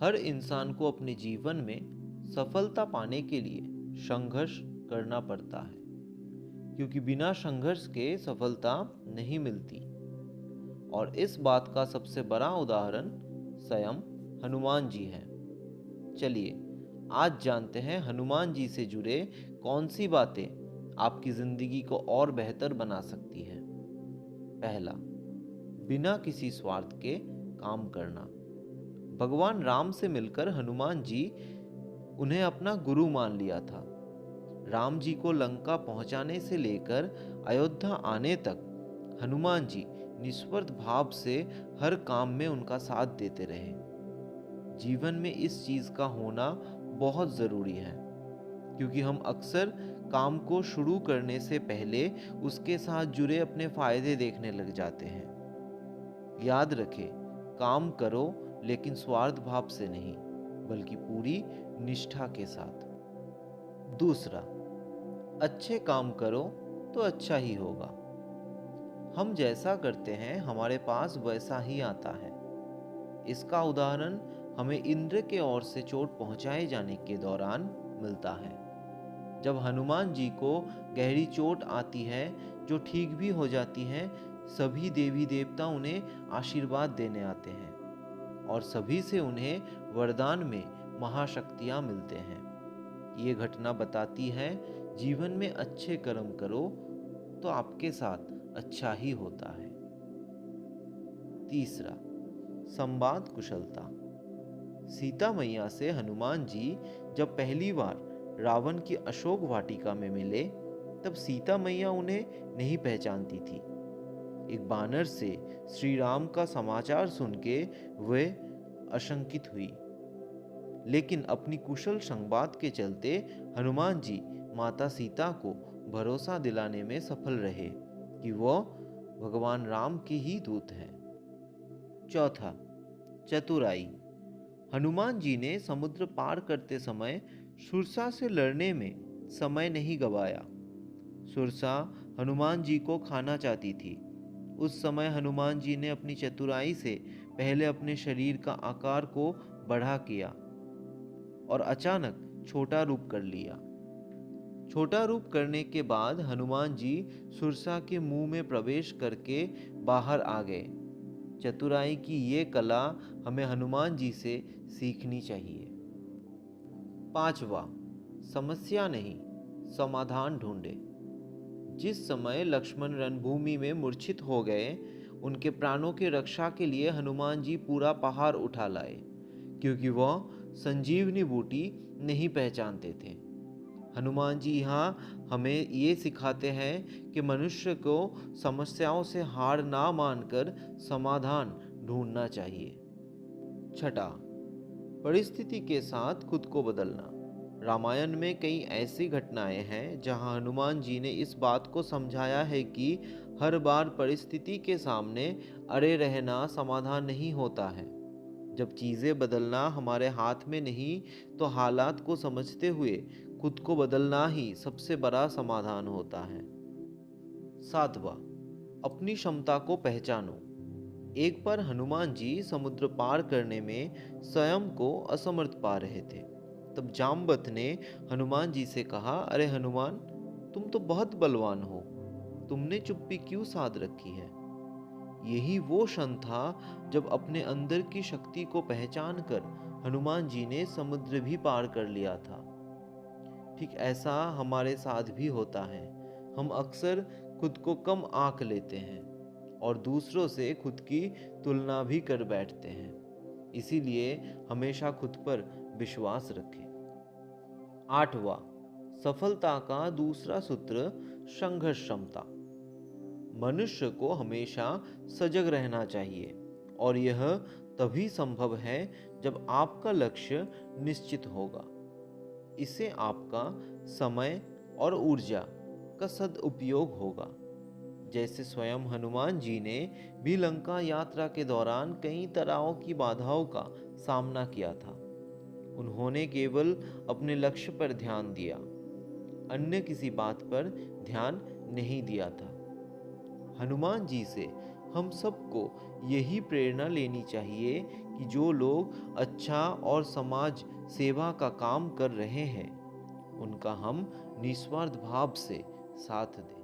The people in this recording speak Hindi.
हर इंसान को अपने जीवन में सफलता पाने के लिए संघर्ष करना पड़ता है, क्योंकि बिना संघर्ष के सफलता नहीं मिलती। और इस बात का सबसे बड़ा उदाहरण स्वयं हनुमान जी हैं। चलिए आज जानते हैं हनुमान जी से जुड़े कौन सी बातें आपकी जिंदगी को और बेहतर बना सकती है। पहला, बिना किसी स्वार्थ के काम करना। भगवान राम से मिलकर हनुमान जी उन्हें अपना गुरु मान लिया था। राम जी को लंका पहुंचाने से लेकर अयोध्या आने तक हनुमान जी निस्वार्थ भाव से हर काम में उनका साथ देते रहे। जीवन में इस चीज का होना बहुत जरूरी है, क्योंकि हम अक्सर काम को शुरू करने से पहले उसके साथ जुड़े अपने फायदे देखने लग जाते हैं। याद रखें, काम करो लेकिन स्वार्थ भाव से नहीं, बल्कि पूरी निष्ठा के साथ। दूसरा, अच्छे काम करो तो अच्छा ही होगा। हम जैसा करते हैं हमारे पास वैसा ही आता है। इसका उदाहरण हमें इंद्र के ओर से चोट पहुंचाए जाने के दौरान मिलता है। जब हनुमान जी को गहरी चोट आती है जो ठीक भी हो जाती है, सभी देवी देवता उन्हें आशीर्वाद देने आते हैं और सभी से उन्हें वरदान में महाशक्तियां मिलते हैं। ये घटना बताती है जीवन में अच्छे कर्म करो तो आपके साथ अच्छा ही होता है। तीसरा, संवाद कुशलता। सीता मैया से हनुमान जी जब पहली बार रावण की अशोक वाटिका में मिले, तब सीता मैया उन्हें नहीं पहचानती थी। एक बानर से श्री राम का समाचार सुन के वे आशंकित हुई, लेकिन अपनी कुशल संवाद के चलते हनुमान जी माता सीता को भरोसा दिलाने में सफल रहे कि वह भगवान राम के ही दूत हैं। चौथा, चतुराई। हनुमान जी ने समुद्र पार करते समय सुरसा से लड़ने में समय नहीं गवाया। सुरसा हनुमान जी को खाना चाहती थी। उस समय हनुमान जी ने अपनी चतुराई से पहले अपने शरीर का आकार को बढ़ा किया और अचानक छोटा रूप कर लिया। छोटा रूप करने के बाद हनुमान जी सुरसा के मुंह में प्रवेश करके बाहर आ गए। चतुराई की ये कला हमें हनुमान जी से सीखनी चाहिए। पांचवा, समस्या नहीं, समाधान ढूंढे। जिस समय लक्ष्मण रणभूमि में मूर्छित हो गए, उनके प्राणों की रक्षा के लिए हनुमान जी पूरा पहाड़ उठा लाए, क्योंकि वह संजीवनी बूटी नहीं पहचानते थे। हनुमान जी यहाँ हमें ये सिखाते हैं कि मनुष्य को समस्याओं से हार ना मानकर समाधान ढूंढना चाहिए। छठा, परिस्थिति के साथ खुद को बदलना। रामायण में कई ऐसी घटनाएं हैं जहां हनुमान जी ने इस बात को समझाया है कि हर बार परिस्थिति के सामने अड़े रहना समाधान नहीं होता है। जब चीज़ें बदलना हमारे हाथ में नहीं, तो हालात को समझते हुए खुद को बदलना ही सबसे बड़ा समाधान होता है। सातवां, अपनी क्षमता को पहचानो। एक बार हनुमान जी समुद्र पार करने में स्वयं को असमर्थ पा रहे थे। तब जामवंत ने हनुमान जी से कहा, अरे हनुमान, तुम तो बहुत बलवान हो, तुमने चुप्पी क्यों साध रखी है? यही वो क्षण था जब अपने अंदर की शक्ति को पहचान कर हनुमान जी ने समुद्र भी पार कर लिया था। ठीक ऐसा हमारे साथ भी होता है। हम अक्सर खुद को कम आंक लेते हैं और दूसरों से खुद की तुलना भी कर बैठते हैं। इसीलिए हमेशा खुद पर विश्वास रखें। आठवां, सफलता का दूसरा सूत्र, संघर्ष क्षमता। मनुष्य को हमेशा सजग रहना चाहिए, और यह तभी संभव है जब आपका लक्ष्य निश्चित होगा। इससे आपका समय और ऊर्जा का सदुपयोग होगा। जैसे स्वयं हनुमान जी ने भी लंका यात्रा के दौरान कई तरह की बाधाओं का सामना किया था। उन्होंने केवल अपने लक्ष्य पर ध्यान दिया, अन्य किसी बात पर ध्यान नहीं दिया था। हनुमान जी से हम सबको यही प्रेरणा लेनी चाहिए कि जो लोग अच्छा और समाज सेवा का काम कर रहे हैं उनका हम निस्वार्थ भाव से साथ दें।